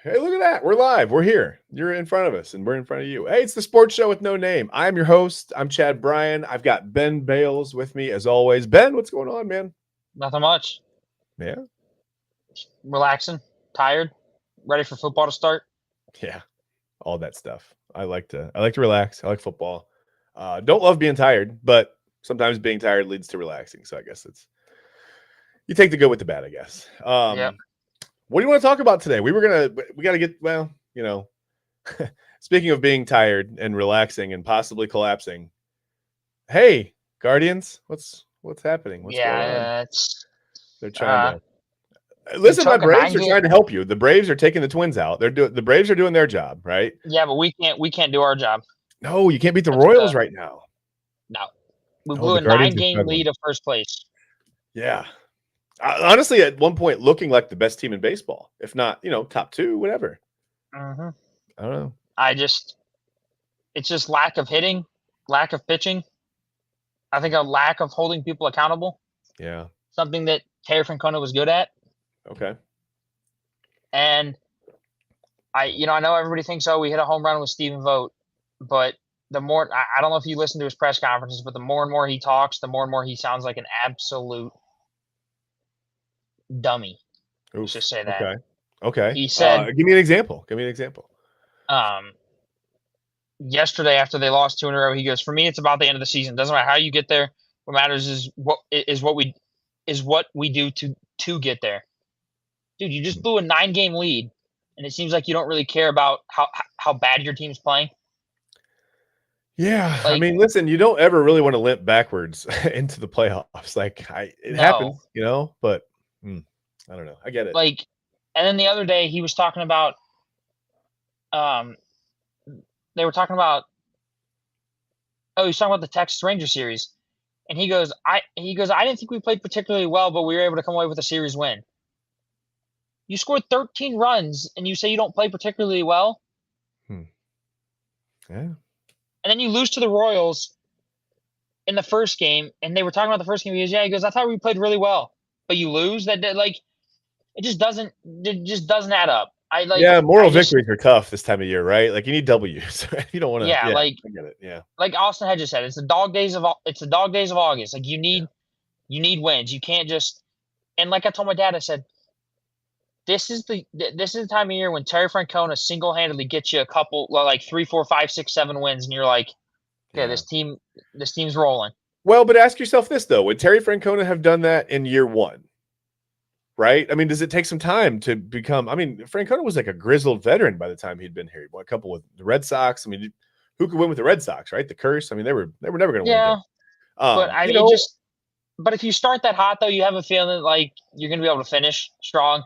Hey, look at that. We're live. We're here. You're in front of us, and we're in front of you. Hey, it's the sports show with no name. I'm your host. I'm Chad Bryan. I've got Ben Bales with me, as always. Ben, what's going on, man? Nothing much. Yeah. Relaxing, tired, ready for football to start. Yeah. All that stuff. I like to relax. I like football. Don't love being tired, but sometimes being tired leads to relaxing. So I guess you take the good with the bad, I guess. Yep. What do you want to talk about today? We got to get, speaking of being tired and relaxing and possibly collapsing. Hey, Guardians, what's happening? What's going on? Yeah, it's They're trying to we listen. My took a Braves are 9 game. trying to help you. The Braves are taking the Twins out. The Braves are doing their job, right? Yeah, but we can't do our job. No, you can't beat the That's Royals right now. no. We Oh, blew the a Guardians are 9-game struggling. lead of first place. Yeah, honestly, at one point, looking like the best team in baseball, if not, top two, whatever. Mm-hmm. I don't know. It's just lack of hitting, lack of pitching. I think a lack of holding people accountable. Yeah. Something that Terry Francona was good at. Okay. And I know everybody thinks, oh, we hit a home run with Stephen Vogt, but the more I don't know if you listen to his press conferences, but the more and more he talks, the more and more he sounds like an absolute dummy. Let's just say that. Okay. He said, give me an example. Yesterday after they lost 2 in a row, he goes, "For me, it's about the end of the season. Doesn't matter how you get there. What matters is what we do to get there." Dude, you just blew a 9-game lead, and it seems like you don't really care about how bad your team's playing. Yeah, I mean, listen, you don't ever really want to limp backwards into the playoffs. It happens, but I don't know. I get it. And then the other day he was talking about, they were talking about, he was talking about the Texas Ranger series, and he goes, I didn't think we played particularly well, but we were able to come away with a series win. You scored 13 runs, and you say you don't play particularly well? Yeah. And then you lose to the Royals in the first game, and they were talking about the first game. He goes, I thought we played really well, but you lose. It just doesn't add up. Moral victories are tough this time of year, right? You need W's. You don't want to. Yeah, I get it. Yeah, like Austin had just said, it's the dog days of August. You need wins. You can't just. And like I told my dad, I said, this is the time of year when Terry Francona single-handedly gets you a couple, 3, 4, 5, 6, 7 wins, and you're like, okay, this team's rolling. Well, but ask yourself this though: would Terry Francona have done that in year one? Right? I mean, does it take some time to become? I mean, Francona was like a grizzled veteran by the time he'd been here. He won a couple with the Red Sox. I mean, who could win with the Red Sox? Right? The curse. I mean, they were never going to win. Yeah, but but if you start that hot though, you have a feeling like you're going to be able to finish strong.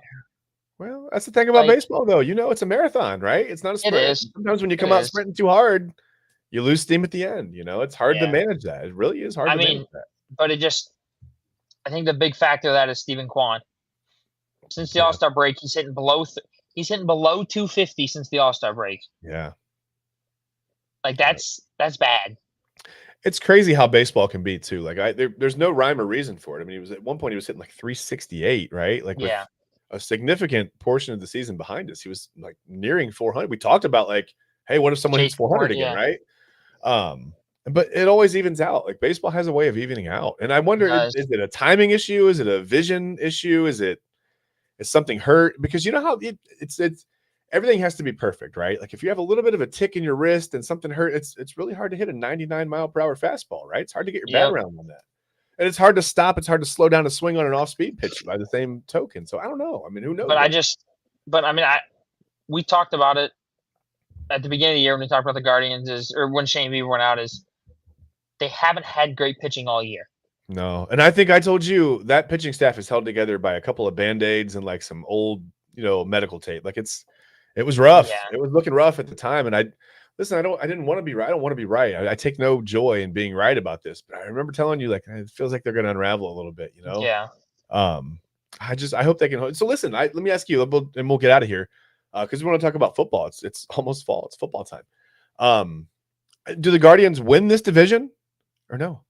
Well, that's the thing about baseball, though. It's a marathon, right? It's not a sprint. It is. Sometimes when you come out sprinting too hard, you lose steam at the end. It's hard to manage that. It really is hard to manage that. But I think the big factor of that is Stephen Kwan. Since the All-Star break, he's hitting below 250 since the All-Star break. Yeah. That's bad. It's crazy how baseball can be too. There's no rhyme or reason for it. I mean, at one point he was hitting 368, right? With a significant portion of the season behind us, he was nearing 400. We talked about hey, what if someone hits 400 again, right? But it always evens out. Baseball has a way of evening out, and I wonder, is it a timing issue? Is it a vision issue? Is something hurt? Because you know how it's everything has to be perfect, right? If you have a little bit of a tick in your wrist and something hurt, it's really hard to hit a 99-mile-per-hour fastball, right? It's hard to get your bat around on that. And it's hard to stop. It's hard to slow down a swing on an off-speed pitch by the same token. So I don't know. I mean, who knows? We talked about it at the beginning of the year when we talked about the Guardians or when Shane Bieber went out, is they haven't had great pitching all year. No. And I think I told you that pitching staff is held together by a couple of Band-Aids and some old, medical tape. It was rough. Yeah. It was looking rough at the time. And I didn't want to be right. I don't want to be right. I take no joy in being right about this, but I remember telling you, it feels like they're going to unravel a little bit, Yeah. I hope they can. So listen, let me ask you, and we'll get out of here. Cause we want to talk about football. It's almost fall. It's football time. Do the Guardians win this division or no?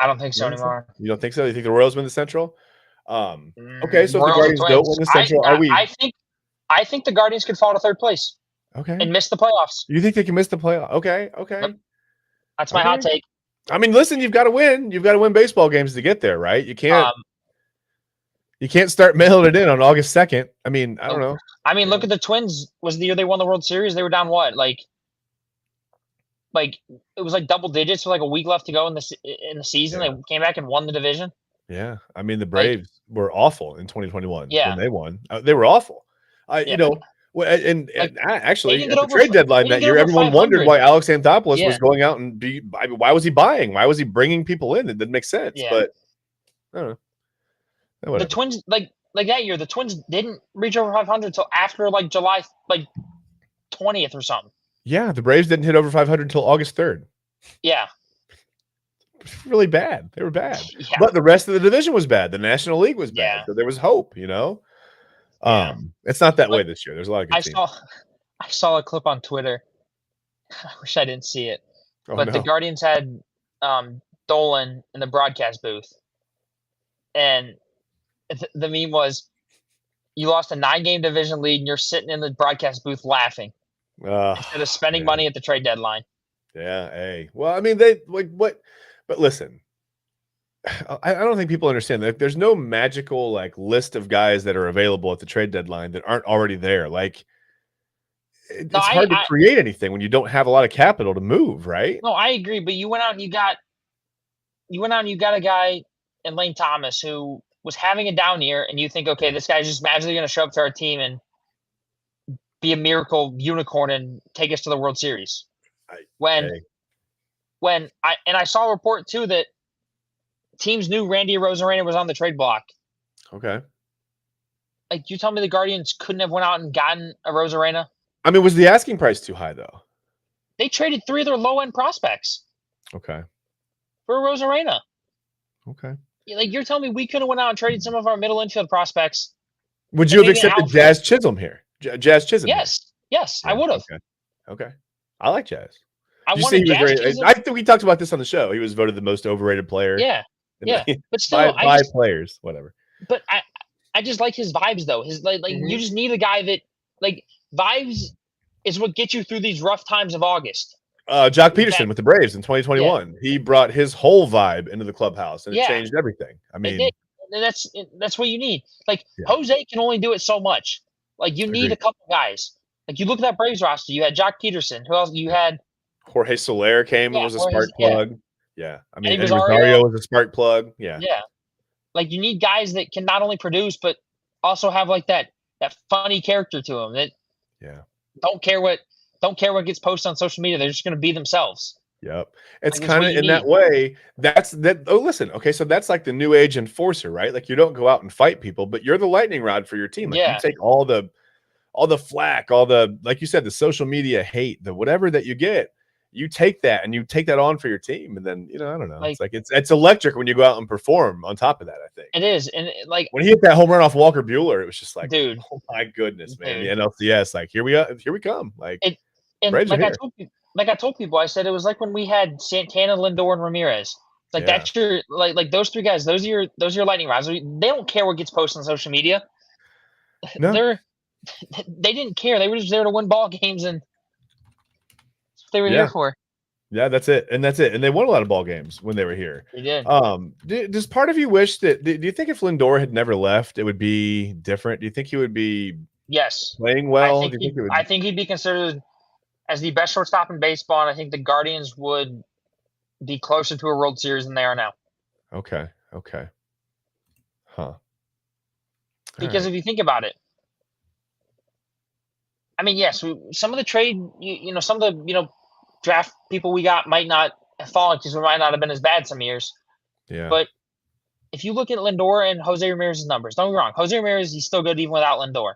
I don't think so anymore. You don't think so? You think the Royals win the Central? Okay. So if the Guardians don't win the Central, I think the Guardians could fall to third place. Okay. And miss the playoffs. You think they can miss the playoff? Okay. Yep. That's my hot take. I mean, listen, you've got to win. You've got to win baseball games to get there, right? You can't start mailing it in on August 2nd. I mean, I don't know. I mean, look at the Twins. Was the year they won the World Series? They were down what? Like it was like double digits with like a week left to go in the season. They came back and won the division. Yeah, I mean the Braves were awful in 2021 when they won. They were awful. You know, and actually at the trade deadline that year, everyone wondered why Alex Anthopoulos was going out and why was he buying? Why was he bringing people in? It didn't make sense. Yeah. But I don't know. The Twins like that year, the Twins didn't reach over 500 until after like July 20th or something. Yeah, the Braves didn't hit over 500 until August 3rd. Yeah. Really bad. They were bad. Yeah. But the rest of the division was bad. The National League was bad. So there was hope, you know. It's not that way this year. There's a lot of good teams. I saw a clip on Twitter. I wish I didn't see it. But the Guardians had Dolan in the broadcast booth. And the meme was, you lost a 9-game division lead and you're sitting in the broadcast booth laughing instead of spending money at the trade deadline. Yeah, hey. Well, I mean, they like what? But listen, I don't think people understand that there's no magical like list of guys that are available at the trade deadline that aren't already there. Like, it's hard to create anything when you don't have a lot of capital to move, right? No, I agree. But you went out and you got a guy in Lane Thomas who was having a down year, and you think, okay, this guy's just magically going to show up to our team and be a miracle unicorn and take us to the World Series. I saw a report too that teams knew Randy Arozarena was on the trade block. Okay. Like, you tell me the Guardians couldn't have went out and gotten Arozarena? I mean, was the asking price too high though? They traded 3 of their low-end prospects. Okay. For Arozarena. Okay. Like, you're telling me we could have went out and traded some of our middle infield prospects? Would you have accepted Jazz Chisholm here? Jazz Chisholm? Yes. Here? Yes, I would have. Okay. I like Jazz. I think we talked about this on the show. He was voted the most overrated player. Yeah. But still, by players, whatever. But I just like his vibes though. His you just need a guy that vibes is what gets you through these rough times of August. Jock Peterson with the Braves in 2021. Yeah. He brought his whole vibe into the clubhouse and it changed everything. I mean, that's what you need. Like, Jose can only do it so much. Like, you need a couple guys. Like, you look at that Braves roster. You had Jock Peterson. Who else? You had Jorge Soler came and was a spark plug. Yeah. I mean, and Rosario was a spark plug. Yeah. Yeah. Like, you need guys that can not only produce but also have like that funny character to them that don't care what gets posted on social media. They're just going to be themselves. Yep. It's kind of in that way. That's that. Oh, listen. Okay. So that's like the new age enforcer, right? Like, you don't go out and fight people, but you're the lightning rod for your team. Like, you take all the flack, all the, like you said, the social media hate, the whatever that you get, you take that and you take that on for your team. And then, I don't know. Like, it's electric when you go out and perform on top of that, I think. It is. And when he hit that home run off Walker Buehler, it was just like, dude, oh my goodness, man. The NLCS, like, here we come. Like, I told people, I said it was like when we had Santana, Lindor, and Ramirez. Like, that's your like those 3 guys, those are your lightning rods. They don't care what gets posted on social media. No. They didn't care. They were just there to win ball games, and that's what they were here for. Yeah, that's it. And they won a lot of ball games when they were here. They did. Does part of you wish that? Do you think if Lindor had never left, it would be different? Do you think he would be playing well? I think he'd be considered as the best shortstop in baseball, and I think the Guardians would be closer to a World Series than they are now. Okay. Huh. Because if you think about it, I mean, yes, some of the trade, some of the, draft people we got might not have fallen because we might not have been as bad some years. Yeah. But if you look at Lindor and Jose Ramirez's numbers, don't get me wrong, Jose Ramirez, he's still good even without Lindor.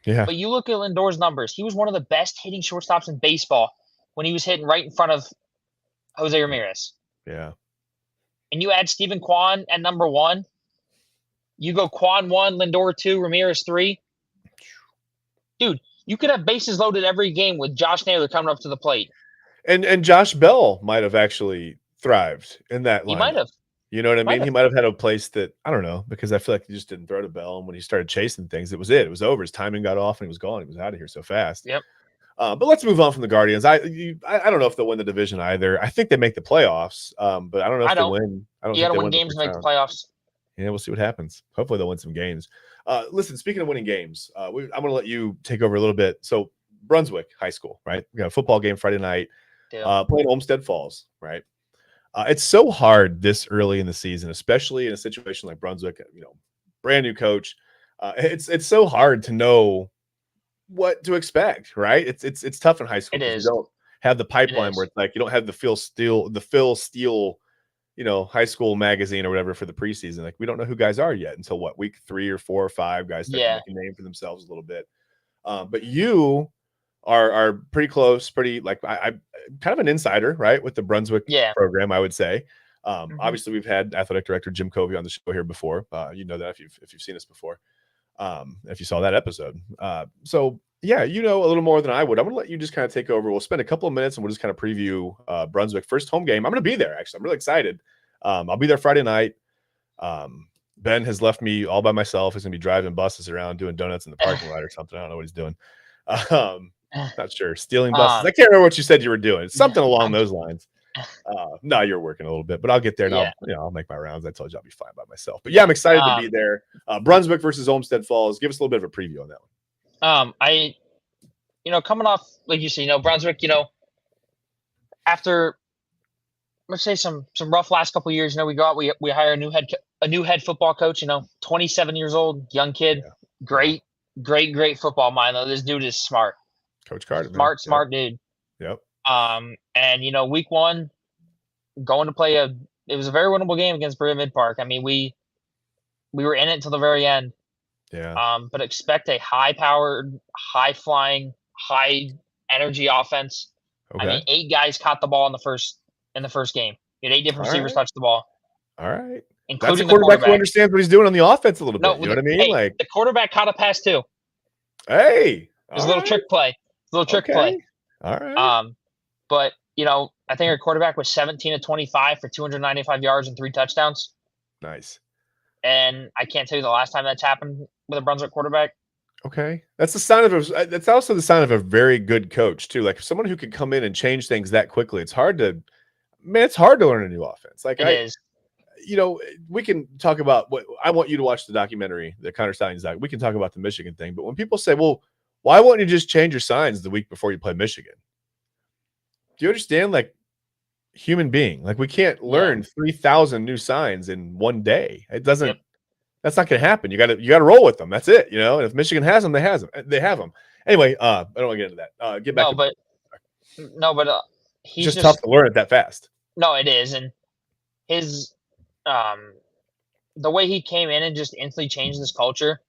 Yeah. But you look at Lindor's numbers, he was one of the best hitting shortstops in baseball when he was hitting right in front of Jose Ramirez. Yeah. And you add Stephen Kwan at number 1. You go Kwan 1, Lindor 2, Ramirez 3. Dude, you could have bases loaded every game with Josh Naylor coming up to the plate. And Josh Bell might have actually thrived in that lineup. He might have. You know what I Might mean? have. He might have had a place that I don't know, because I feel like he just didn't throw the bell, and when he started chasing things, it was it. It was over. His timing got off, and he was gone. He was out of here so fast. Yep. But let's move on from the Guardians. I don't know if they'll win the division either. I think they make the playoffs, but I don't know if they win. I don't You think got to they win win the games to first make the round. playoffs. Yeah, we'll see what happens. Hopefully, they'll win some games. Listen, speaking of winning games, I'm going to let you take over a little bit. So, Brunswick High School, right? We got a football game Friday night, playing Olmsted Falls, right? It's so hard this early in the season, especially in a situation like Brunswick, brand new coach. It's so hard to know what to expect, right? It's tough in high school because you don't have the pipeline where it's like you don't have the Phil Steele, high school magazine or whatever for the preseason. Like we don't know who guys are yet until week 3 or 4 or 5 guys start to make a name for themselves a little bit. But you are pretty close, pretty like I kind of an insider, right, with the Brunswick program, I would say. Obviously, we've had athletic director Jim Covey on the show here before. You know that if you've seen us before, if you saw that episode. So yeah, a little more than I would. I'm gonna let you just kind of take over. We'll spend a couple of minutes and we'll just kind of preview Brunswick first home game. I'm gonna be there actually. I'm really excited. I'll be there Friday night. Ben has left me all by myself. He's gonna be driving buses around doing donuts in the parking lot or something. I don't know what he's doing. Not sure. Stealing buses. I can't remember what you said you were doing. It's something along those lines. No, you're working a little bit, but I'll get there and I'll make my rounds. I told you I'll be fine by myself. But yeah, I'm excited to be there. Brunswick versus Olmsted Falls. Give us a little bit of a preview on that one. Coming off, like you see, Brunswick, after let's say some rough last couple of years, we go out, we hire a new head football coach, 27 years old, young kid, great football mind though. This dude is smart. Coach Carter, smart dude. Yep. And week 1, going to play it was a very winnable game against Berea Mid Park. I mean, we were in it till the very end. Yeah. But expect a high-powered, high-flying, high-energy offense. Okay. I mean, 8 guys caught the ball in the first game. You had 8 different receivers touch the ball. All right. Including That's a quarterback who understands what he's doing on the offense a little bit. You know what I mean? Hey, the quarterback caught a pass too. Hey. It was a little trick play. All right. But, I think our quarterback was 17 of 25 for 295 yards and 3 touchdowns. Nice. And I can't tell you the last time that's happened with a Brunswick quarterback. Okay. That's also the sign of a very good coach too. Like someone who could come in and change things that quickly. It's hard to learn a new offense. Like it is. We can talk about what I want you to watch the documentary, the Connor Stalions doc. We can talk about the Michigan thing, but when people say, well, why won't you just change your signs the week before you play Michigan? Do you understand? Like human being, like we can't learn 3,000 new signs in one day. It doesn't. Yep. That's not going to happen. You got to roll with them. That's it. And if Michigan has them, they have them. Anyway, I don't want to get into that. Get back. But he's just tough to learn it that fast. No, it is, and his the way he came in and just instantly changed this culture,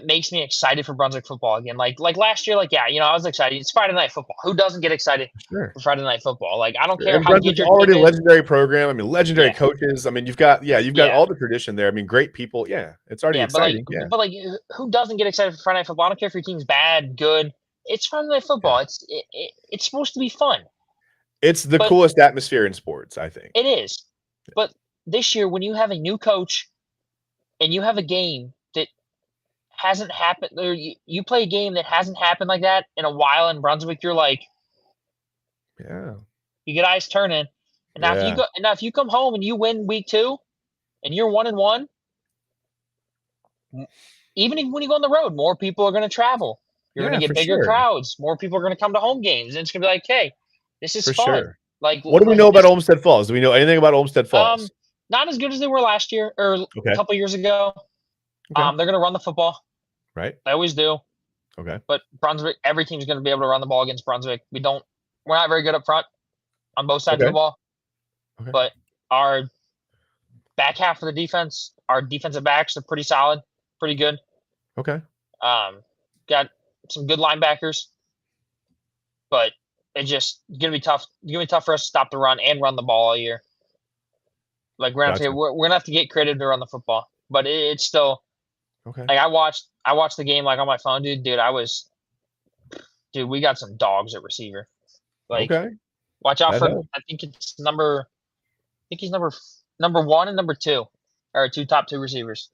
makes me excited for Brunswick football again. Like last year, I was excited. It's Friday night football. Who doesn't get excited for Friday night football? Like I don't care how good your already a legendary program. I mean, legendary coaches. I mean, you've got all the tradition there. I mean, great people. Yeah, it's already exciting. But who doesn't get excited for Friday night football? I don't care if your team's bad, good. It's Friday night football. Yeah. It's supposed to be fun. It's the coolest atmosphere in sports, I think. It is. Yeah. But this year, when you have a new coach and you have a game that hasn't happened, or you play a game that hasn't happened like that in a while in Brunswick, you're like, you get eyes turning. And now if you come home and you win week 2 and you're 1-1, even when you go on the road, more people are going to travel. You're going to get bigger crowds. More people are going to come to home games. And it's going to be like, hey, this is fun. Sure. Like, what do we know about Olmsted Falls? Do we know anything about Olmsted Falls? Not as good as they were last year or a couple years ago. Okay. They're going to run the football. Right. They always do. Okay. But Brunswick, every team's going to be able to run the ball against Brunswick. We're not very good up front on both sides of the ball. Okay. But our back half of the defense, our defensive backs are pretty solid, pretty good. Okay. Got some good linebackers. But it's just going to be tough. It's going to be tough for us to stop the run and run the ball all year. Like we're gonna have to get creative to run the football, but it's still okay. Like I watched the game like on my phone, dude. We got some dogs at receiver. Like, watch out for. I think it's number think he's number 1 and number 2 are top 2 receivers.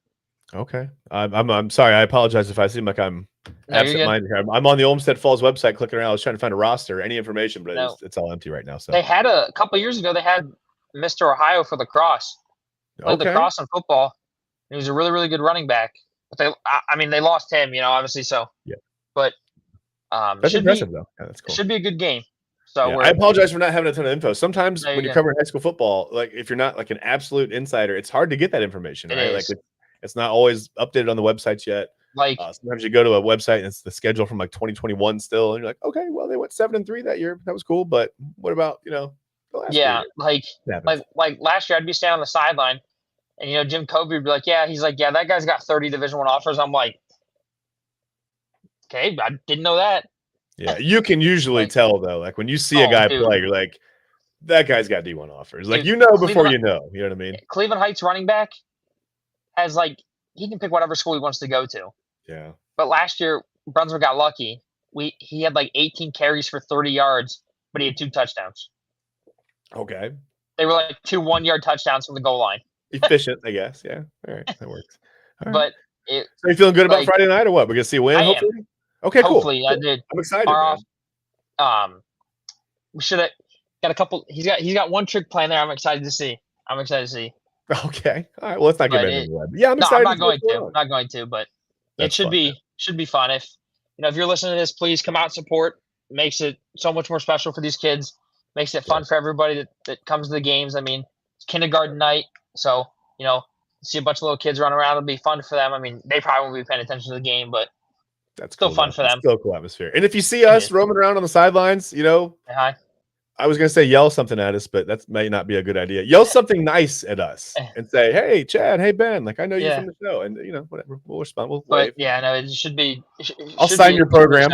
Okay. I'm sorry. I apologize if I seem like I'm absent-minded here. I'm on the Olmsted Falls website clicking around. I was trying to find a roster, any information, but it's all empty right now. So they had a couple years ago. They had Mr. Ohio for lacrosse. Played lacrosse and football. He was a really, really good running back. But they lost him. Obviously. So yeah. But that's impressive though. Yeah, that's cool. It should be a good game. So I apologize for not having a ton of info. Sometimes when you're covering high school football, like if you're not like an absolute insider, it's hard to get that information. Right? Like it's not always updated on the websites yet. Like sometimes you go to a website and it's the schedule from like 2021 still, and you're like, okay, well they went 7-3 that year. That was cool, but what about the last year? like last year I'd be standing on the sideline, and Jim Covey would be like, he's like, that guy's got 30 Division I offers. I'm like, okay, I didn't know that. Yeah, you can usually tell though. Like when you see a guy play, you're like, that guy's got D1 offers. Like before you know. You know what I mean? Cleveland Heights running back has he can pick whatever school he wants to go to. Yeah. But last year Brunswick got lucky. He had 18 carries for 30 yards, but he had 2 touchdowns. Okay. They were 2 1-yard touchdowns from the goal line. Efficient, I guess. Yeah. All right, that works. All right. So you feeling good about Friday night or what? We're gonna see a win, hopefully. Okay, hopefully, cool. I did. I'm excited. We should have got a couple. He's got one trick plan there. I'm excited to see. Okay. All right. Well, let's not get into that. Yeah, I'm excited. I'm not going to, but it should be fun. If you're listening to this, please come out and support. It makes it so much more special for these kids. Makes it fun for everybody that comes to the games. I mean, it's kindergarten night, so see a bunch of little kids running around. It'll be fun for them. I mean, they probably won't be paying attention to the game, but that's still fun for them. Still cool atmosphere. And if you see us roaming around on the sidelines, hi. I was gonna say yell something at us, but that may not be a good idea. Yell something nice at us and say, "Hey, Chad. Hey, Ben. Like I know you from the show." And whatever, we'll respond. We'll wave. It should be. I'll sign your program.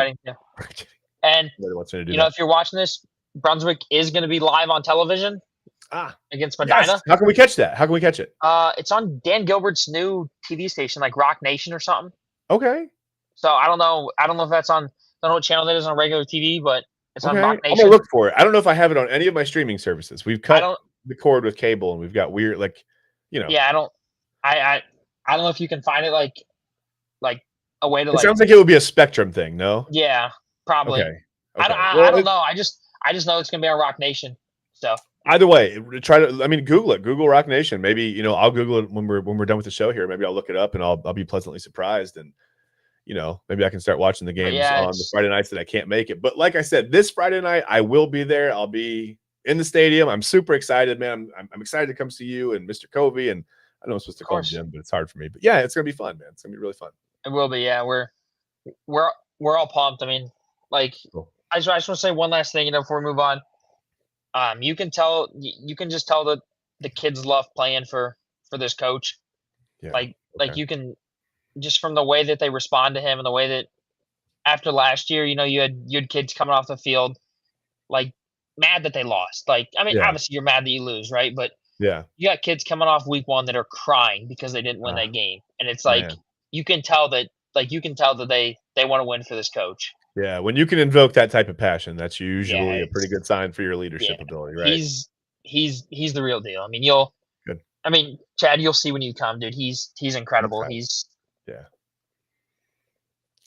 And if you're watching this, Brunswick is going to be live on television. Against Medina. Yes. How can we catch that? How can we catch it? It's on Dan Gilbert's new TV station, like Rock Nation or something. Okay. So I don't know if that's on. I don't know what channel that is on regular TV, but it's on Rock Nation. I'm gonna look for it. I don't know if I have it on any of my streaming services. We've cut the cord with cable, and we've got weird, Yeah, I don't know if you can find it like a way to. It sounds like it would be a Spectrum thing. No. Yeah, probably. Okay. I don't know. I just know it's gonna be on Rock Nation. So. Either way, Google it. Google Rock Nation. Maybe I'll Google it when we're done with the show here. Maybe I'll look it up and I'll be pleasantly surprised, and maybe I can start watching the games on the Friday nights that I can't make it. But like I said, this Friday night I will be there. I'll be in the stadium. I'm super excited, man. I'm excited to come see you and Mr. Covey, and I know I'm supposed to call him Jim, but it's hard for me. But yeah, it's gonna be fun, man. It's gonna be really fun. It will be. Yeah, we're all pumped. I mean, cool. I just want to say one last thing, before we move on. You can just tell that the kids love playing for this coach. Yeah. You can just from the way that they respond to him and the way that after last year, you had kids coming off the field mad that they lost. Obviously you're mad that you lose, right? But you got kids coming off week 1 that are crying because they didn't win that game, and it's you can tell that they want to win for this coach. Yeah, when you can invoke that type of passion, that's usually a pretty good sign for your leadership ability, right? He's the real deal. I mean, Chad, you'll see when you come, dude. He's incredible.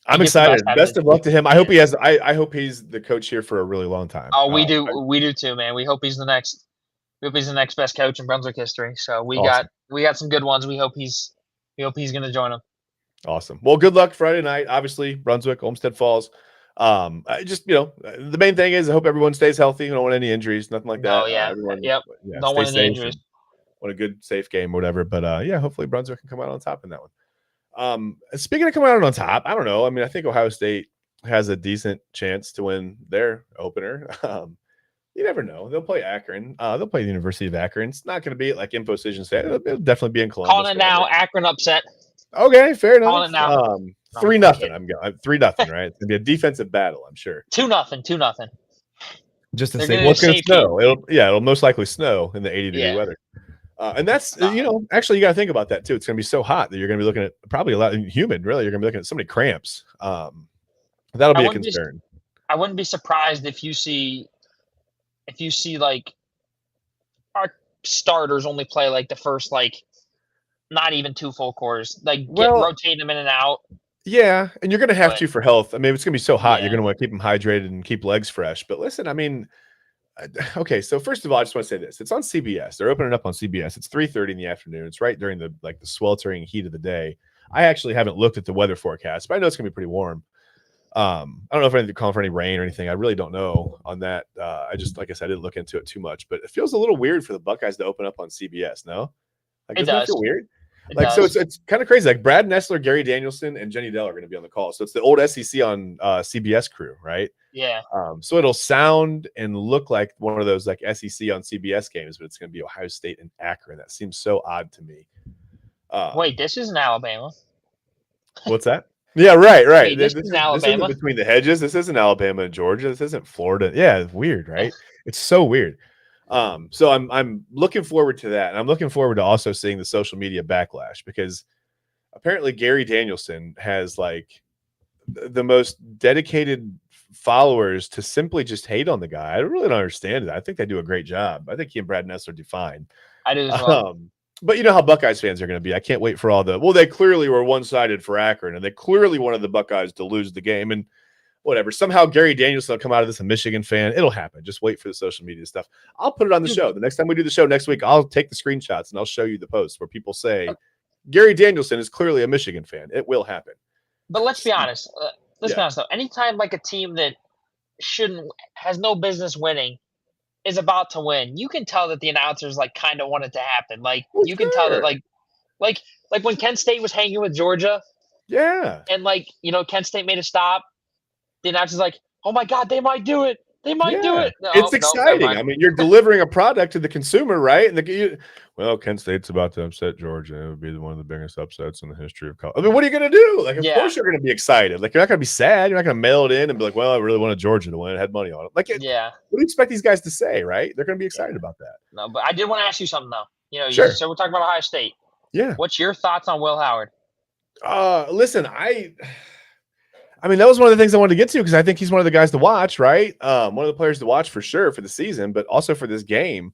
I'm excited. Best of luck to him. I hope I hope he's the coach here for a really long time. Oh, we do too, man. We hope he's the next best coach in Brunswick history. So we got some good ones. We hope he's going to join them. Awesome. Well, good luck Friday night. Obviously, Brunswick, Olmsted Falls. I just the main thing is I hope everyone stays healthy. You don't want any injuries, nothing like that. Oh yeah, don't want any injuries. Want a good safe game or whatever. But hopefully Brunswick can come out on top in that one. Speaking of coming out on top, I don't know. I mean, I think Ohio State has a decent chance to win their opener. You never know. They'll play Akron. They'll play the University of Akron. It's not going to be like InfoCision State. It'll definitely be in Columbus. Calling it now, Akron upset. Okay, fair enough. Calling it now. 3-0. I'm going 3-0. Right? It's gonna be a defensive battle. I'm sure. 2-0. Just to say, what's going to snow? It'll most likely snow in the 80-degree weather. And that's actually you got to think about that too. It's going to be so hot that you're going to be looking at probably a lot humid. Really, you're going to be looking at so many cramps. That'll be a concern. I wouldn't be surprised if you see like our starters only play like the first not even 2 full quarters. Like Well, rotate them in and out. yeah, and you're gonna have But to for health. I mean, it's gonna be so hot, you're yeah, gonna want to keep them hydrated and keep legs fresh. But listen, I mean, okay, so first of all, I just want to say this. It's on CBS. They're opening up on CBS. It's 3:30 in the afternoon. It's right during the sweltering heat of the day. I actually haven't looked at the weather forecast, but I know it's gonna be pretty warm. I don't know if they're calling for any rain or anything. I really don't know on that. I just, like I said, I didn't look into it too much, but it feels a little weird for the Buckeyes to open up on CBS. No, like, it doesn't that does. feel weird? It Like, so does. it's kind of crazy. Like Brad Nessler, Gary Danielson, and Jenny Dell are going to be on the call. So it's the old SEC on CBS crew, right? Yeah. So it'll sound and look like one of those like SEC on CBS games, but it's going to be Ohio State and Akron. That seems so odd to me. Wait, this is in Alabama. What's that? Yeah, right. Wait, this is in This isn't Alabama. between the hedges. This isn't Alabama and Georgia. This isn't Florida. Yeah, it's weird, right? It's so weird. So I'm looking forward to that, and I'm looking forward to also seeing the social media backlash, because apparently Gary Danielson has like the most dedicated followers to simply just hate on the guy. I really don't understand it. I think they do a great job. I think he and Brad Nessler do fine. I do as well. But you know how Buckeyes fans are going to be. I can't wait for all the, well, they clearly were one-sided for Akron, and they clearly wanted the Buckeyes to lose the game, and whatever. Somehow Gary Danielson will come out of this a Michigan fan. It'll happen. Just wait for the social media stuff. I'll put it on the show. The next time we do the show next week, I'll take the screenshots and I'll show you the posts where people say Gary Danielson is clearly a Michigan fan. It will happen. But let's be honest. Be honest though. Anytime like a team that has no business winning is about to win, you can tell that the announcers like kind of want it to happen. Like you can tell that like when Kent State was hanging with Georgia. Yeah. And Kent State made a stop. The announcer's like, "Oh my God, they might do it. They might do it." No, it's exciting. I mean, you're delivering a product to the consumer, right? And well, Kent State's about to upset Georgia. It would be one of the biggest upsets in the history of college. I mean, what are you going to do? Like, of course you're going to be excited. Like, you're not going to be sad. You're not going to mail it in and be like, "Well, I really wanted Georgia to win. I had money on it." Like, what do you expect these guys to say, right? They're going to be excited about that. No, but I did want to ask you something though. Sure. So we're talking about Ohio State. Yeah. What's your thoughts on Will Howard? Listen, I mean, that was one of the things I wanted to get to, because I think he's one of the guys to watch, right? One of the players to watch for sure for the season, but also for this game.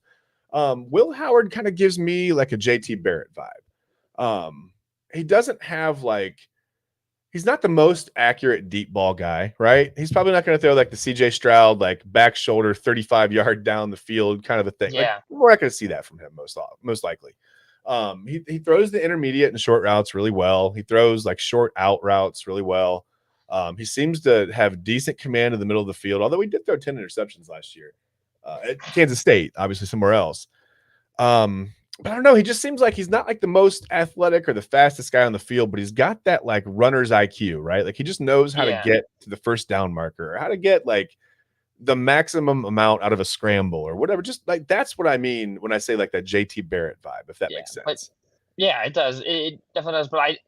Will Howard kind of gives me like a JT Barrett vibe. He doesn't have he's not the most accurate deep ball guy, right? He's probably not going to throw like the CJ Stroud, like back shoulder, 35-yard down the field kind of a thing. Yeah. Like, we're not going to see that from him most likely. He throws the intermediate and short routes really well. He throws like short out routes really well. He seems to have decent command in the middle of the field, although he did throw 10 interceptions last year at Kansas State, obviously somewhere else. But I don't know. He just seems like he's not like the most athletic or the fastest guy on the field, but he's got that like runner's IQ, right? Like he just knows how to get to the first down marker, or how to get like the maximum amount out of a scramble or whatever. Just like, that's what I mean when I say like that JT Barrett vibe, if that makes sense. But, it does. It definitely does. But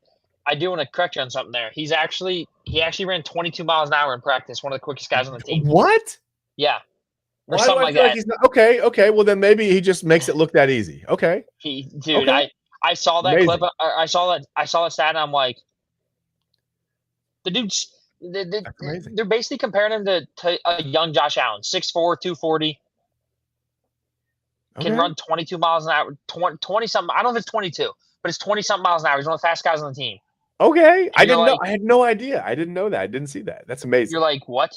I do want to correct you on something there. He actually ran 22 miles an hour in practice. One of the quickest guys on the team. What? Yeah. Or something like that. Like he's not, okay. Well, then maybe he just makes it look that easy. Okay. I saw that clip. I saw that stat, and I'm like, the dude's. They're basically comparing him to a young Josh Allen, 6'4", 240. Can run 22 miles an hour, 20 something. I don't know if it's 22, but it's 20 something miles an hour. He's one of the fastest guys on the team. Okay. I didn't know. I had no idea. I didn't know that. I didn't see that. That's amazing. You're like, what?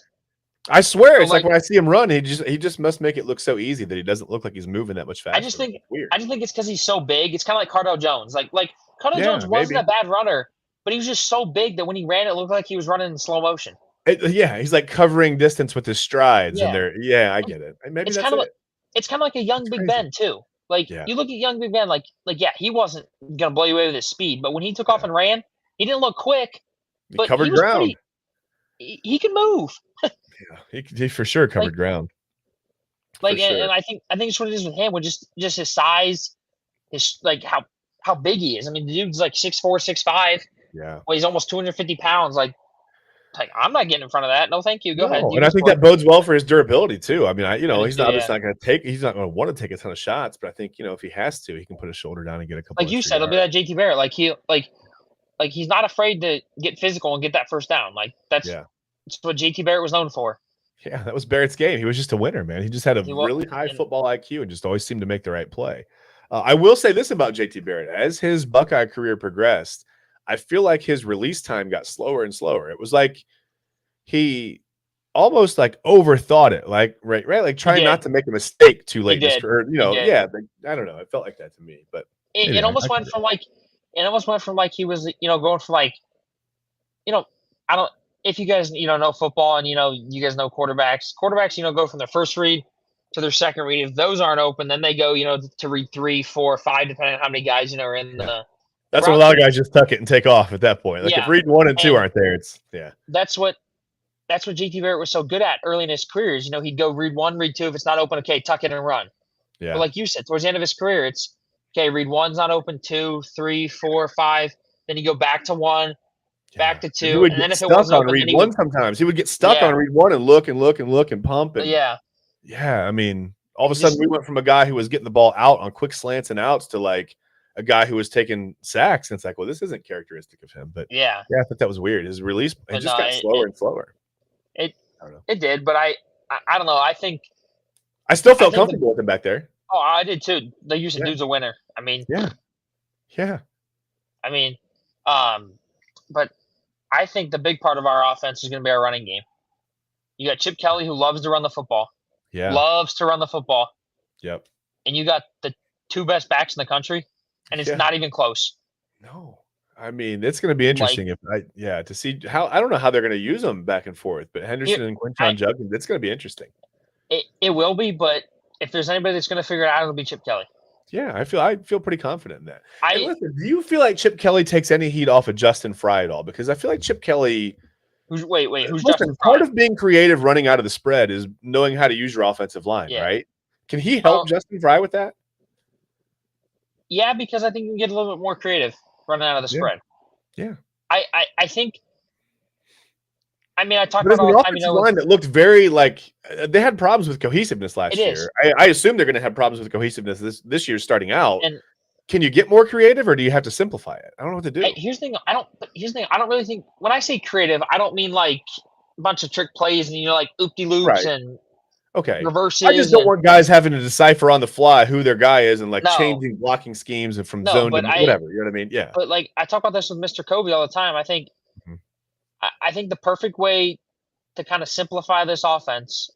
I swear, it's like when I see him run, he just must make it look so easy that he doesn't look like he's moving that much faster. I just think it's because he's so big. It's kind of like Cardell Jones. Like Cardell Jones wasn't a bad runner, but he was just so big that when he ran, it looked like he was running in slow motion. He's like covering distance with his strides, and I get it. Maybe it's kind of like a young Big Ben too. Like you look at young Big Ben, he wasn't gonna blow you away with his speed, but when he took off and ran, he didn't look quick. He covered ground. He can move. He for sure covered ground. And I think it's what it is with him, with just his size, his how big he is. I mean, the dude's like 6'4", 6'5". Yeah. Well, he's almost 250 pounds. Like I'm not getting in front of that. No, thank you. Go ahead. And I think that bodes well for his durability too. I mean, he's not going to want to take a ton of shots, but I think if he has to, he can put his shoulder down and get a couple. Like you said, it'll be that JT Barrett. Like he's not afraid to get physical and get that first down. Like that's what JT Barrett was known for. Yeah, that was Barrett's game. He was just a winner, man. He just had a He really high football IQ and just always seemed to make the right play. I will say this about JT Barrett. As his Buckeye career progressed, I feel like his release time got slower and slower. It was like he almost like overthought it, like right, like trying not to make a mistake too late in his career. Yeah, I don't know. It felt like that to me, but it almost went from like he was going for like I don't if you guys know football and you guys know quarterbacks go from their first read to their second read. If those aren't open, then they go to read 3, 4, 5, depending on how many guys are in the. That's when a lot of guys just tuck it and take off at that point. Like if read 1 and 2 aren't there, it's That's what JT Barrett was so good at early in his career. Is he'd go read 1, read 2. If it's not open, okay, tuck it and run. Yeah. But like you said, towards the end of his career, it's okay. Read 1's not open, 2, 3, 4, 5. Then you go back to 1, back to 2, and then if it wasn't open, read 1 sometimes he would get stuck on read 1 and look and pump and yeah. I mean, all of a sudden we went from a guy who was getting the ball out on quick slants and outs to like a guy who was taking sacks. And it's like, well, this isn't characteristic of him. But I thought that was weird. His release got slower and slower. It did, but I don't know. I think I still felt comfortable with him back there. Oh, I did too. They used to dude's a winner. I mean, yeah. I mean, but I think the big part of our offense is going to be our running game. You got Chip Kelly, who loves to run the football. Yeah, loves to run the football. Yep. And you got the 2 best backs in the country, and it's not even close. No. I mean, it's going to be interesting to see how. I don't know how they're going to use them back and forth, but Henderson and Quinshon Judkins, it's going to be interesting. It will be, but if there's anybody that's going to figure it out, it'll be Chip Kelly. Yeah, I feel pretty confident in that. Listen, do you feel like Chip Kelly takes any heat off of Justin Fry at all? Because I feel like Chip Kelly. Who's Justin Fry? Part of being creative running out of the spread is knowing how to use your offensive line, right? Can he help Justin Fry with that? Yeah, because I think you can get a little bit more creative running out of the spread. Yeah. I think. I mean, I talk about all the offensive line that looked very like they had problems with cohesiveness last year. I assume they're going to have problems with cohesiveness this year starting out. And can you get more creative, or do you have to simplify it? I don't know what to do. Here's the thing. I don't really think when I say creative, I don't mean like a bunch of trick plays and like oop-de-loops and reverses. I just don't want guys having to decipher on the fly who their guy is and like changing blocking schemes and from zone to whatever. You know what I mean? Yeah. But like I talk about this with Mr. Kobe all the time. I think the perfect way to kind of simplify this offense,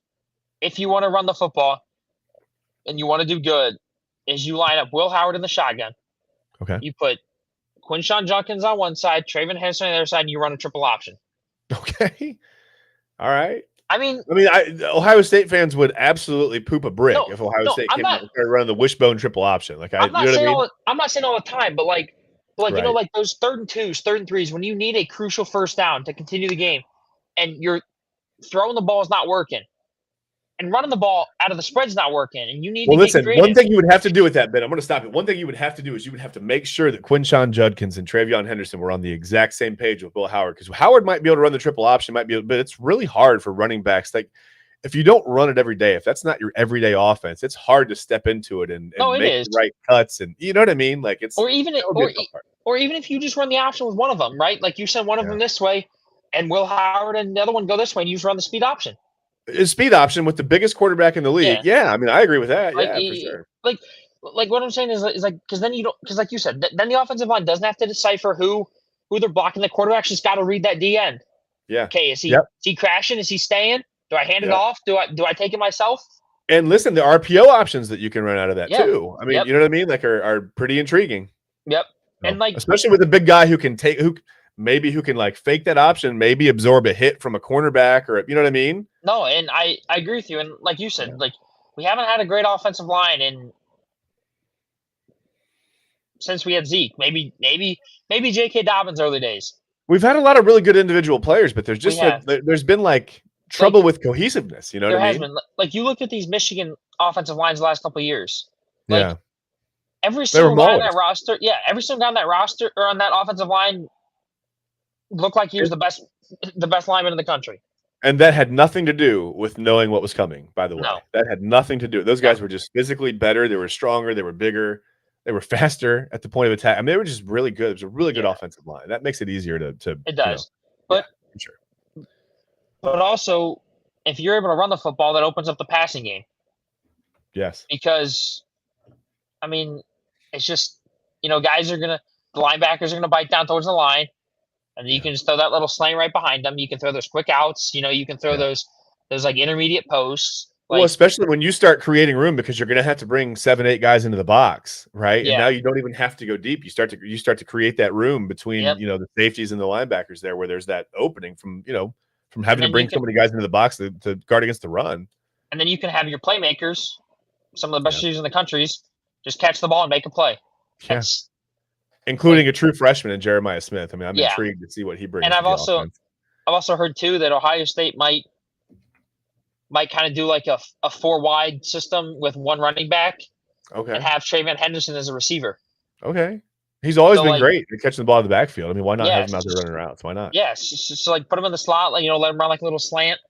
if you want to run the football and you want to do good, is you line up Will Howard in the shotgun. Okay. You put Quinshon Judkins on one side, Traven Henderson on the other side, and you run a triple option. Okay. All right. I mean, Ohio State fans would absolutely poop a brick if Ohio State came out and started running the wishbone triple option. Like I'm not saying all the time, but like like those 3rd and 2s, 3rd and 3s, when you need a crucial first down to continue the game, and you're throwing the ball is not working, and running the ball out of the spread's not working, and you need to get creative. One thing you would have to do with that, Ben, I'm going to stop it. One thing you would have to do is you would have to make sure that Quinshon Judkins and Travion Henderson were on the exact same page with Will Howard, because Howard might be able to run the triple option, but it's really hard for running backs. Like if you don't run it every day, if that's not your everyday offense, it's hard to step into it and make the right cuts, and you know what I mean. Like it's or even if you just run the option with one of them, right? Like you send one of them this way, and Will Howard and the other one go this way, and you just run the speed option. Speed option with the biggest quarterback in the league. Yeah, I mean, I agree with that. For sure. Like what I'm saying is like because then you don't, because like you said, then the offensive line doesn't have to decipher who they're blocking. The quarterback's just got to read that D end. Yeah. Okay. Is he crashing? Is he staying? Do I hand it off? Do I take it myself? And listen, the RPO options that you can run out of that too. I mean, you know what I mean? Like are pretty intriguing. Yep. And like especially with a big guy who can like fake that option, maybe absorb a hit from a cornerback, or you know what I mean? No, and I agree with you. And like you said, like we haven't had a great offensive line since we had Zeke. Maybe J.K. Dobbins early days. We've had a lot of really good individual players, but there's just there's been like trouble with cohesiveness. You know what I mean? Been. Like you look at these Michigan offensive lines the last couple of years. Like, every single guy on that roster, or on that offensive line looked like he was the best lineman in the country. And that had nothing to do with knowing what was coming, by the way. No. That had nothing to do. Those guys were just physically better. They were stronger. They were bigger. They were faster at the point of attack. I mean, they were just really good. It was a really good offensive line. That makes it easier to it does. For sure. But also, if you're able to run the football, that opens up the passing game. Yes. Because, I mean, it's just, the linebackers are gonna bite down towards the line, and you can just throw that little slant right behind them. You can throw those quick outs. You can throw those like intermediate posts. Well, especially when you start creating room, because you're going to have to bring 7, 8 guys into the box, right? And now you don't even have to go deep. You start to create that room between the safeties and the linebackers there, where there's that opening from having to bring so many guys into the box to guard against the run. And then you can have your playmakers, some of the best shooters in the countries, just catch the ball and make a play. Yes, including a true freshman in Jeremiah Smith. I mean, I'm intrigued to see what he brings. And I've also heard too that Ohio State might kind of do like a 4-wide system with one running back. Okay. And have Travion Henderson as a receiver. Okay. He's always been great at catching the ball in the backfield. I mean, why not have him out there running routes? Why not? Yeah, so like put him in the slot, let him run like a little slant.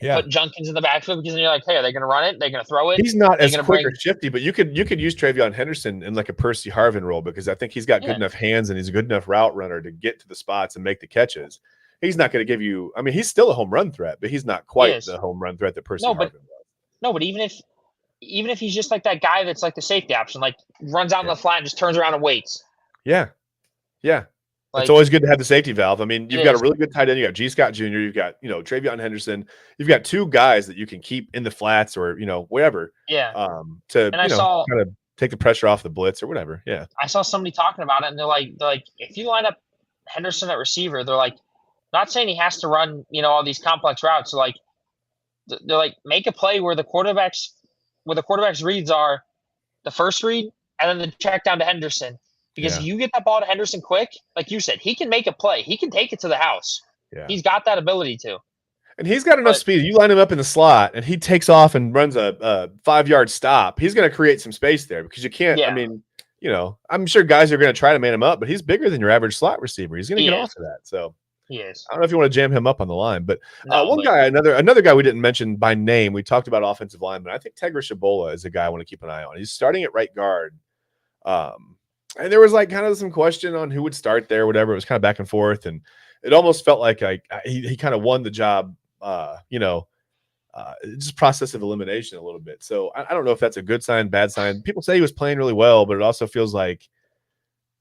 Yeah. Put Junkins in the backfield, because then you're like, hey, are they going to run it? They're going to throw it? He's not as quick or shifty, but you could use Travion Henderson in like a Percy Harvin role, because I think he's got good enough hands and he's a good enough route runner to get to the spots and make the catches. He's not going to give you – I mean, he's still a home run threat, but he's not quite the home run threat that Percy Harvin was. No, but even if he's just like that guy that's like the safety option, like runs out on the flat and just turns around and waits. Yeah. Yeah. It's always good to have the safety valve. I mean, you've got a really good tight end. You got G. Scott Jr. You've got, Travion Henderson. You've got 2 guys that you can keep in the flats or, whatever. Yeah. To kind of take the pressure off the blitz or whatever. Yeah. I saw somebody talking about it, and they're like, if you line up Henderson at receiver, they're like, not saying he has to run, all these complex routes. So they're like, make a play where the quarterback's reads are the first read and then the check down to Henderson. Because if you get that ball to Henderson quick, like you said, he can make a play. He can take it to the house. Yeah. He's got that ability to. And he's got enough speed. You line him up in the slot and he takes off and runs a 5-yard stop. He's going to create some space there, because you can't, I mean, I'm sure guys are going to try to man him up, but he's bigger than your average slot receiver. He's going to get off of that. So he is. I don't know if you want to jam him up on the line, but another guy we didn't mention by name. We talked about offensive linemen. I think Tegra Shabola is a guy I want to keep an eye on. He's starting at right guard. And there was like kind of some question on who would start there, whatever. It was kind of back and forth, and it almost felt like he kind of won the job, just process of elimination a little bit. So I don't know if that's a good sign, bad sign. People say he was playing really well, but it also feels like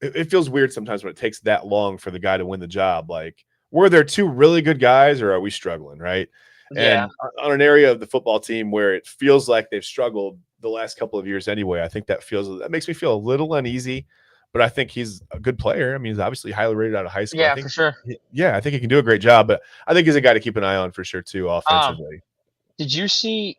it feels weird sometimes when it takes that long for the guy to win the job. Like, were there 2 really good guys, or are we struggling, right? Yeah. And on an area of the football team where it feels like they've struggled the last couple of years anyway, I think that makes me feel a little uneasy. But I think he's a good player. I mean, he's obviously highly rated out of high school. Yeah, for sure. I think he can do a great job. But I think he's a guy to keep an eye on for sure too, offensively. Did you see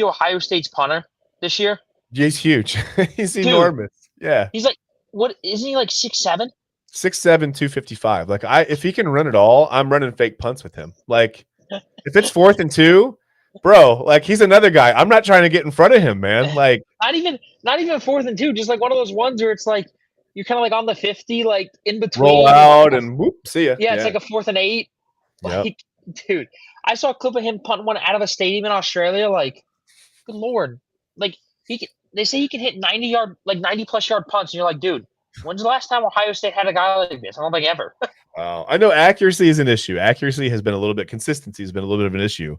Ohio State's punter this year? Yeah, he's huge. He's enormous. Yeah. He's like, what isn't he like 6'7"? 6'7", 255. Like, if he can run it all, I'm running fake punts with him. Like, if it's 4th and 2, bro, like, he's another guy. I'm not trying to get in front of him, man. Like, not even 4th and 2, just like one of those ones where it's like you're kind of like on the 50, like in between. Roll out and whoop, see ya. Yeah, it's like a 4th and 8. Like, dude, I saw a clip of him punting one out of a stadium in Australia. Like, good Lord. Like, they say he can hit 90+ yard punts, and you're like, dude, when's the last time Ohio State had a guy like this? I don't think ever. I know accuracy is an issue. Accuracy has been a little bit, consistency has been a little bit of an issue.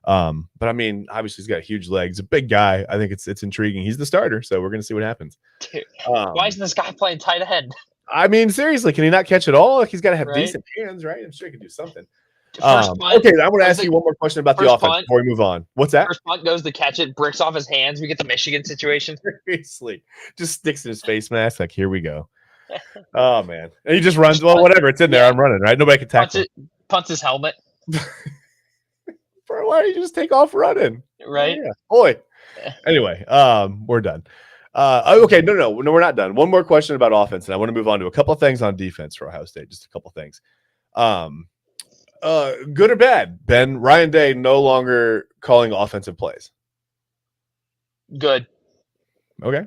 But I mean, obviously he's got huge legs, a big guy. I think it's intriguing. He's the starter, so we're going to see what happens. Dude, why isn't this guy playing tight end? I mean, seriously, can he not catch it all? Like, he's got to have decent hands, right? I'm sure he can do something. Okay, I'm going to ask you one more question about the offense before we move on. What's that? First punt goes to catch it, bricks off his hands. We get the Michigan situation. Seriously, just sticks in his face mask. Like, here we go. Oh man, and he just runs. Well, whatever, it's in there. I'm running, right? Nobody can tackle. Punts his helmet. Why don't you just take off running? Right. Yeah. Boy. Anyway, we're done. Okay, no, we're not done. One more question about offense, and I want to move on to a couple of things on defense for Ohio State. Just a couple of things. Good or bad? Ben, Ryan Day no longer calling offensive plays. Good. Okay.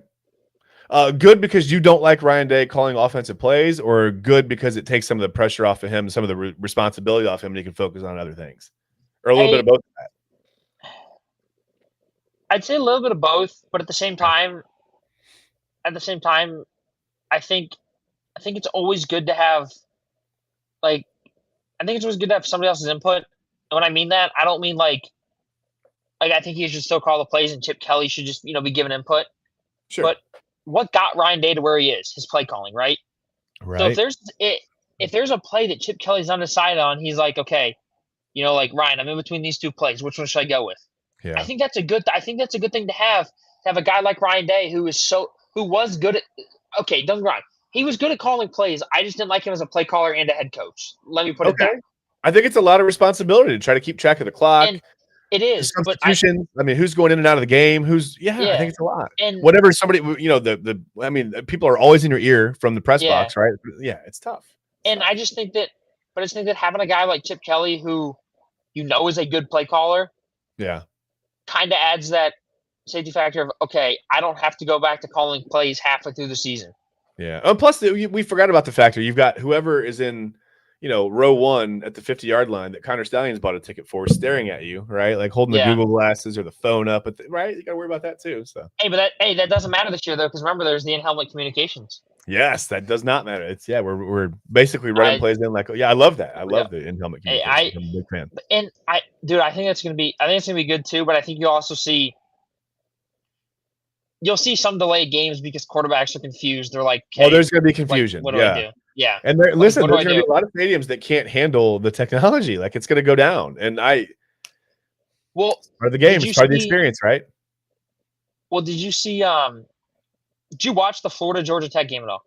Good because you don't like Ryan Day calling offensive plays, or good because it takes some of the pressure off of him, some of the responsibility off him, and he can focus on other things, or a little bit of both of that? I'd say a little bit of both, but at the same time, I think it's always good to have somebody else's input. when I mean that, I don't mean like I think he should still call the plays and Chip Kelly should just be given input. Sure. But what got Ryan Day to where he is? His play calling, right? So Right. if there's a play that Chip Kelly's undecided on, he's like, okay, like Ryan, I'm in between these two plays. Which one should I go with? Yeah. I think that's a good thing to have a guy like Ryan Day who was good at. Okay, don't get me wrong. He was good at calling plays. I just didn't like him as a play caller and a head coach. Let me put it that way. I think it's a lot of responsibility to try to keep track of the clock. And it is, but substitutions. I mean, who's going in and out of the game? I think it's a lot. And whatever somebody, people are always in your ear from the press box, right? Yeah, it's tough. I just think that having a guy like Chip Kelly who is a good play caller, kind of adds that safety factor of, okay, I don't have to go back to calling plays halfway through the season. Yeah. And plus, we forgot about the factor. You've got whoever is in, row 1 at the 50-yard line that Connor Stallions bought a ticket for, staring at you, right? Like holding the Google glasses or the phone up, right? You got to worry about that too. So that doesn't matter this year though, because remember, there's the in-helmet communications. Yes, that does not matter. It's we're basically running plays in like, I love that. I love the in-helmet communications. I'm a big fan. And I think it's gonna be good too. But I think you'll see some delayed games because quarterbacks are confused. They're like, oh, there's going to be confusion. What do I do? Yeah. And there's going to be a lot of stadiums that can't handle the technology. Like it's going to go down. And part of the game, it's part of the experience, right? Well, did you see? Did you watch the Florida Georgia Tech game at all?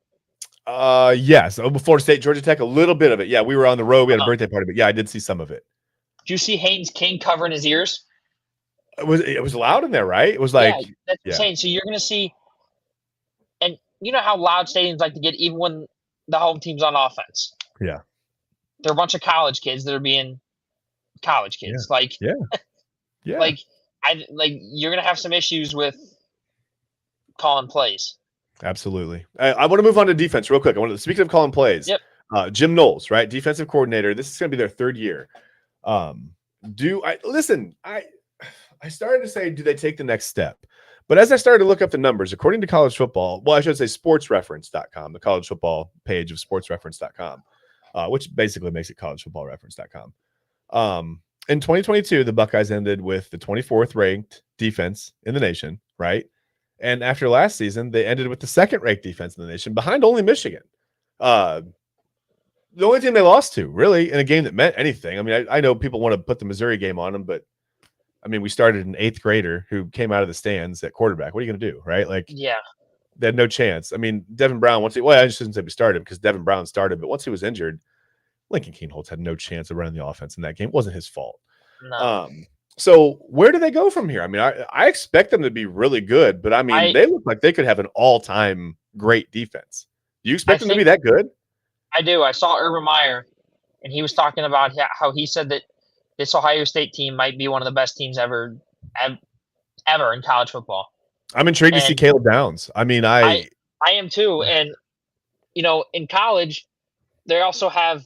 Yes. Florida State, Georgia Tech, a little bit of it. Yeah, we were on the road. We had a birthday party, but yeah, I did see some of it. Did you see Haynes King covering his ears? It was loud in there, right? It was like that's insane. So you're gonna see, and you know how loud stadiums like to get even when the home team's on offense. Yeah. They're a bunch of college kids that are being college kids. Yeah. Like you're gonna have some issues with calling plays. Absolutely. I want to move on to defense real quick. Speaking of calling plays. Yep. Jim Knowles, right? Defensive coordinator. This is gonna be their 3rd year. I started to say, do they take the next step? But as I started to look up the numbers, according to college football, I should say sportsreference.com, the college football page of sportsreference.com, which basically makes it collegefootballreference.com. In 2022, the Buckeyes ended with the 24th ranked defense in the nation, right? And after last season, they ended with the 2nd ranked defense in the nation, behind only Michigan. The only team they lost to, really, in a game that meant anything. I mean, I know people want to put the Missouri game on them, but I mean, we started an 8th grader who came out of the stands at quarterback. What are you going to do, right? Like, yeah, they had no chance. I mean, Devin Brown, I shouldn't say we started because Devin Brown started, but once he was injured, Lincoln Keenholz had no chance of running the offense in that game. It wasn't his fault. No. So where do they go from here? I mean, I expect them to be really good, but I mean, they look like they could have an all-time great defense. Do you expect them to be that good? I do. I saw Urban Meyer, and he was talking about how he said that this Ohio State team might be one of the best teams ever in college football. I'm intrigued to see Caleb Downs. I mean, I am too. And, in college, they also have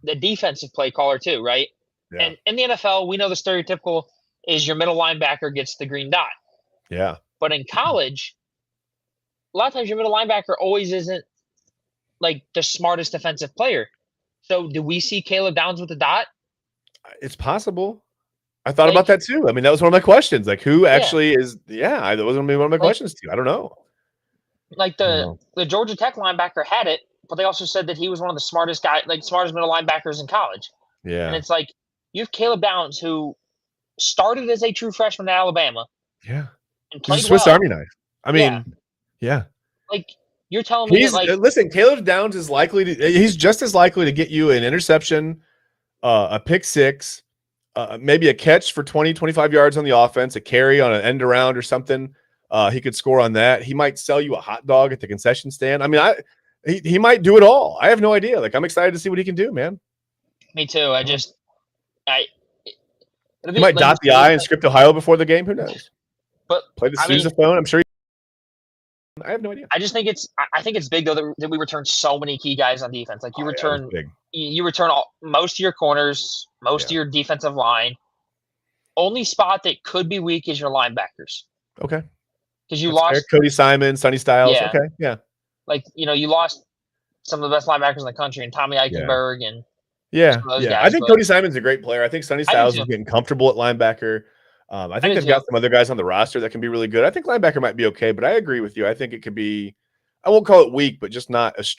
the defensive play caller too, right? Yeah. And in the NFL, we know the stereotypical is your middle linebacker gets the green dot. Yeah. But in college, a lot of times your middle linebacker always isn't like the smartest defensive player. So do we see Caleb Downs with the dot? It's possible. I thought about that too. I mean, that was one of my questions. Like, who actually is? Yeah, that was going to be one of my questions too. I don't know. Like the Georgia Tech linebacker had it, but they also said that he was one of the smartest smartest middle linebackers in college. Yeah, and it's like you have Caleb Downs who started as a true freshman at Alabama. Yeah, and played he's a Swiss Army knife. I mean, yeah. Like you're telling me, listen, Caleb Downs is he's just as likely to get you an interception, a pick six, maybe a catch for 20, 25 yards on the offense, a carry on an end around or something. He could score on that. He might sell you a hot dog at the concession stand. I mean, he might do it all. I have no idea. Like, I'm excited to see what he can do, man. Me too. He might dot the I and script Ohio before the game. Who knows? But play the sousaphone. I'm sure. I have no idea. I think it's big though that we return so many key guys on defense. Like you return most of your corners, most of your defensive line. Only spot that could be weak is your linebackers. Okay. Because you lost Cody Simon, Sonny Styles. Yeah. Okay. Yeah. Like you lost some of the best linebackers in the country, and Tommy Eichenberg and Yeah, those yeah. I guys, think but Cody Simon's a great player. I think Sonny I do Styles too. is getting comfortable at linebacker. I I think do they've got too. some other guys on the roster that can be really good. I think linebacker might be okay, but I agree with you. I think it could be. I won't call it weak, but just not as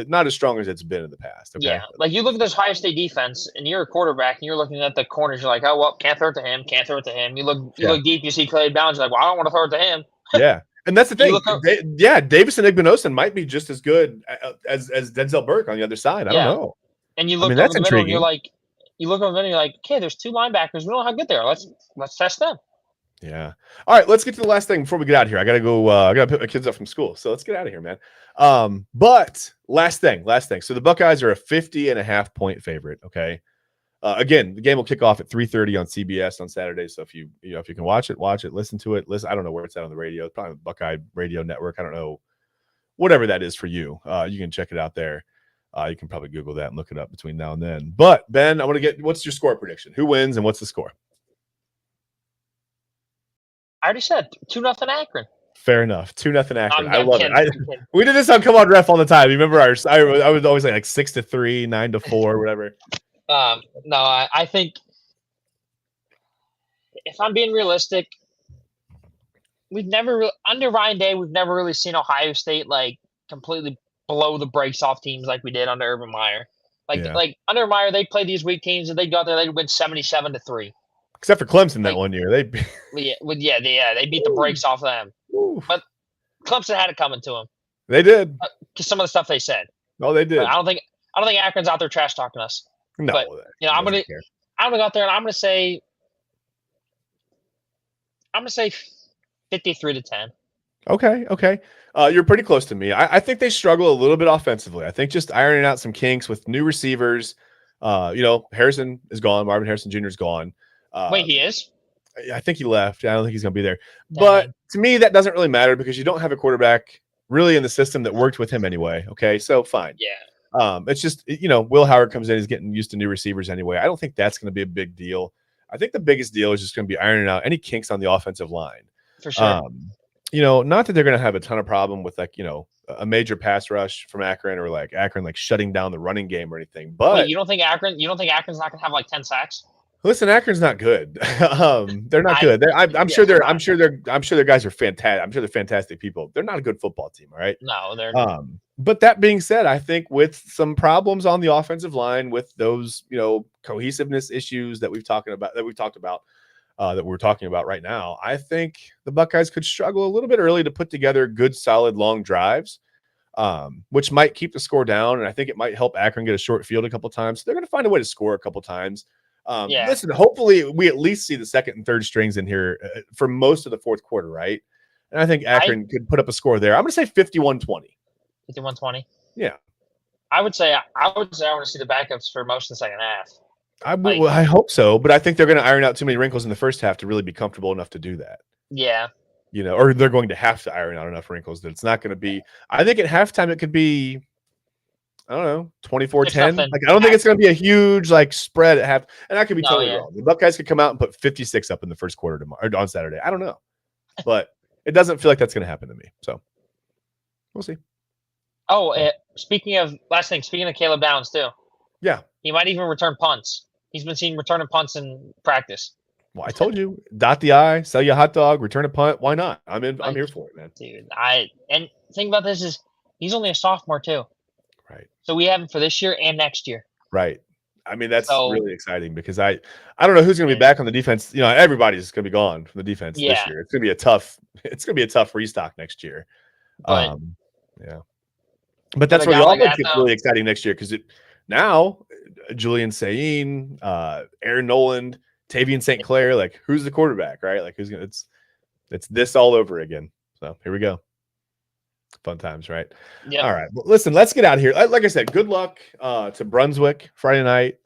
not as strong as it's been in the past. Okay. Yeah, like you look at this Ohio State defense, and you're a quarterback, and you're looking at the corners. You're like, oh well, can't throw it to him. Can't throw it to him. You Yeah. look deep. You see Clay Bounds. You're like, well, I don't want to throw it to him. Yeah. And that's the You thing. look up, Davis and Igbinosun might be just as good as Denzel Burke on the other side. I don't yeah, know. and you I mean, look over that's the middle, and intriguing. you look over the middle, and you're like, okay, there's 2 linebackers. We don't know how good they are. Let's test them. Yeah. All right, let's get to the last thing before we get out of here. I gotta go. I gotta pick my kids up from school, so let's get out of here, man. But last thing. So the Buckeyes are a 50.5-point favorite. Okay. Again, the game will kick off at 3:30 on CBS on Saturday. So if you can watch it, listen to it. I don't know where it's at on the radio. It's probably Buckeye Radio Network. I don't know, whatever that is for you. You can check it out there. You can probably Google that and look it up between now and then. But Ben, I want to get what's your score prediction? Who wins and what's the score? I already said 2-0 Akron. Fair enough. 2-0 Akron. I I'm love kidding, it. We did this on Come On Ref all the time. You remember ours? I would always say like 6-3, 9-4, whatever. No, I think if I'm being realistic, under Ryan Day, we've never really seen Ohio State like completely blow the brakes off teams like we did under Urban Meyer. Like under Meyer, they played these weak teams and they got there, they'd win 77-3. Except for Clemson that 1 year. They beat the brakes off them. Ooh. But Clemson had it coming to them. They did. Because some of the stuff they said. Oh, they did. But I don't think Akron's out there trash talking us. No, but I'm gonna go out there and I'm gonna say 53-10. Okay. You're pretty close to me. I think they struggle a little bit offensively. I think just ironing out some kinks with new receivers. Harrison is gone. Marvin Harrison Jr. is gone. Wait, he is? I think he left. I don't think he's going to be there. Dang. But to me, that doesn't really matter because you don't have a quarterback really in the system that worked with him anyway. Okay, so fine. Yeah. It's just, Will Howard comes in. He's getting used to new receivers anyway. I don't think that's going to be a big deal. I think the biggest deal is just going to be ironing out any kinks on the offensive line. For sure. Not that they're going to have a ton of problem with a major pass rush from Akron or Akron shutting down the running game or anything. But wait, you don't think Akron's not going to have 10 sacks? Listen, Akron's not good. They're not good. I'm sure their guys are fantastic. I'm sure they're fantastic people. They're not a good football team. All right. No, they're not. But that being said, I think with some problems on the offensive line, with those cohesiveness issues that we're talking about right now, I think the Buckeyes could struggle a little bit early to put together good, solid, long drives, which might keep the score down, and I think it might help Akron get a short field a couple times. So they're going to find a way to score a couple times. Listen, hopefully we at least see the second and third strings in here for most of the fourth quarter, right? And I think Akron could put up a score there. I'm going to say 51-20. 51-20? Yeah. I would say I want to see the backups for most of the second half. I hope so, but I think they're going to iron out too many wrinkles in the first half to really be comfortable enough to do that. Yeah. Or they're going to have to iron out enough wrinkles that it's not going to be – I think at halftime it could be – I don't know, 24-10. I don't think it's going to be a huge spread at half. And I could be totally wrong. The Buckeyes could come out and put 56 up in the first quarter on Saturday. I don't know. But it doesn't feel like that's going to happen to me. So we'll see. Oh, speaking of Caleb Downs too. Yeah. He might even return punts. He's been seen returning punts in practice. Well, I told you, dot the I, sell you a hot dog, return a punt. Why not? I'm here for it, man. Dude, and the thing about this is he's only a sophomore too. Right. So we have him for this year and next year. Right. I mean, that's really exciting because I don't know who's going to be back on the defense. Everybody's going to be gone from the defense this year. It's going to be a tough restock next year. But, But that's where the offense gets really exciting next year because now Julian Sayin, Aaron Noland, Tavian St. Clair, who's the quarterback, right? Who's going to it's this all over again. So here we go. Fun times, right? Yeah. All right. Well, listen, let's get out of here. Like I said, good luck to Brunswick Friday night.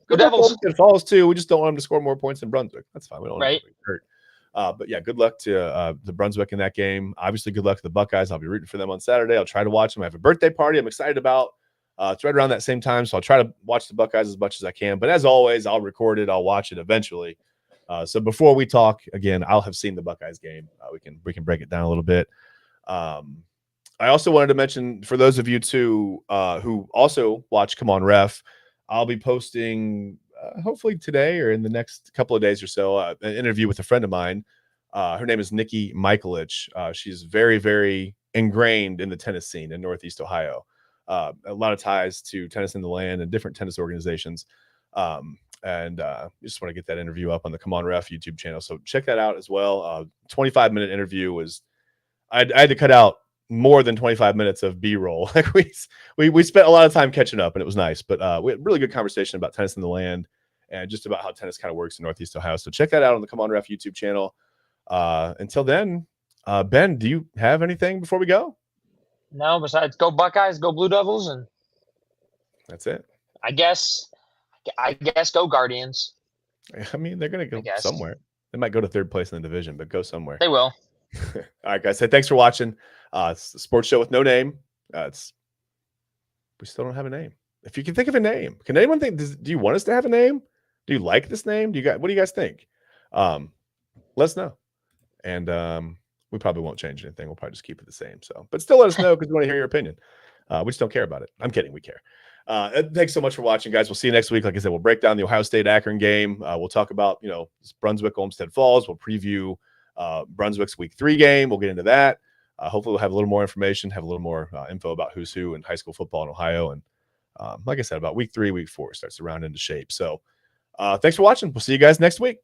Good luck to Falls too. We just don't want them to score more points than Brunswick. That's fine. We don't want them to get hurt. But yeah, good luck to the Brunswick in that game. Obviously, good luck to the Buckeyes. I'll be rooting for them on Saturday. I'll try to watch them. I have a birthday party I'm excited about. It's right around that same time, so I'll try to watch the Buckeyes as much as I can. But as always, I'll record it. I'll watch it eventually. So before we talk again, I'll have seen the Buckeyes game. We can break it down a little bit. I also wanted to mention for those of you too who also watch Come On Ref, I'll be posting hopefully today or in the next couple of days or so an interview with a friend of mine. Her name is Nikki Michaelich. She's very, very ingrained in the tennis scene in Northeast Ohio. A lot of ties to Tennis in the Land and different tennis organizations. And just want to get that interview up on the Come On Ref YouTube channel. So check that out as well. 25-minute interview was, I had to cut out more than 25 minutes of B-roll. Like we spent a lot of time catching up, and it was nice. But we had a really good conversation about Tennis in the Land and just about how tennis kind of works in Northeast Ohio. So check that out on the Come On Ref YouTube channel. Until then, Ben, do you have anything before we go? No, besides go Buckeyes, go Blue Devils, and that's it. I guess go Guardians. I mean, they're going to go somewhere. They might go to third place in the division, but go somewhere. They will. All right, guys. Hey, thanks for watching. It's the sports show with no name. We still don't have a name. If you can think of a name, can anyone think? Do you want us to have a name? Do you like this name? What do you guys think? Let us know. And we probably won't change anything. We'll probably just keep it the same. So, but still let us know because we want to hear your opinion. We just don't care about it. I'm kidding. We care. Thanks so much for watching, guys. We'll see you next week. Like I said, we'll break down the Ohio State Akron game. We'll talk about, Brunswick Olmsted Falls. We'll preview Brunswick's week 3 game. We'll get into that. Hopefully we'll have a little more information, have a little more info about who's who in high school football in Ohio. And like I said, about week 3, week 4 starts to round into shape. So thanks for watching. We'll see you guys next week.